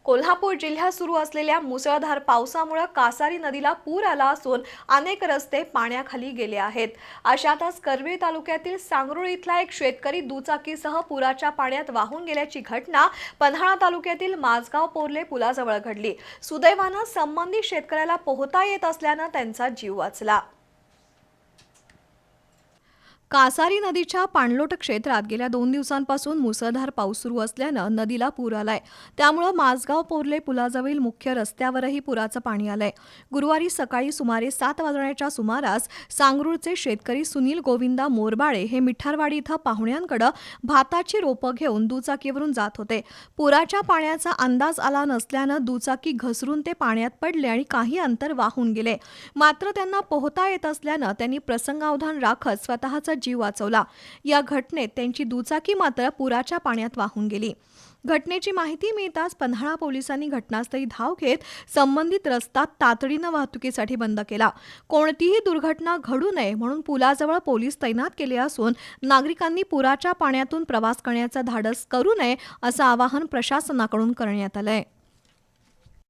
कोल्हापूर जिल्ह्यात सुरू असलेल्या मुसळधार पावसामुळे कासारी नदीला पूर आला असून अनेक रस्ते पाण्याखाली गेले आहेत। अशातच करवीर तालुक्यातील सांगरूळ इथला एक शेतकरी दुचाकीसह पुराच्या पाण्यात वाहून गेल्याची घटना पन्हाळा तालुक्यातील माझगाव पोर्ले पुलाजवळ घडली। सुदैवाने संबंधित शेतकऱ्याला पोहता येत असल्याने त्यांचा जीव वाचला। कासारी नदीच्या पाणलोट क्षेत्रात गेल्या 2 दिवसांपासून मुसळधार पाऊस सुरू असल्यानं नदीला पूर आलाय। त्यामुळे माझगाव पोर्ले पुलाजवळील मुख्य रस्त्यावरही पुराचं पाणी आलंय। गुरुवारी सकाळी सुमारे 7 वाजण्याच्या सुमारास सांगरूळचे शेतकरी सुनील गोविंदा मोरबाळे हे मिठारवाडी इथं पाहुण्यांकडे भाताची रोपं घेऊन दुचाकीवरून जात होते। पुराच्या पाण्याचा अंदाज आला नसल्यानं दुचाकी घसरून ते पाण्यात पडले आणि काही अंतर वाहून गेले। मात्र त्यांना पोहता येत असल्यानं त्यांनी प्रसंगावधान राखत स्वतःचा जीव वाचवला। या घटनेत त्यांची दुचाकी मात्र पुराच्या पाण्यात वाहून गेली। घटनेची माहिती मिळताच पन्हाळा पोलिसांनी घटनास्थळी धाव घेत संबंधित रस्ता तातडीने वाहतुकीसाठी बंद केला। कोणतीही दुर्घटना घडू नये म्हणून पुलाजवळ पोलीस तैनात केले असून नागरिकांनी पुराच्या पाण्यातून प्रवास करण्याचा धाडस करू नये असं आवाहन प्रशासनाकडून करण्यात आलंय।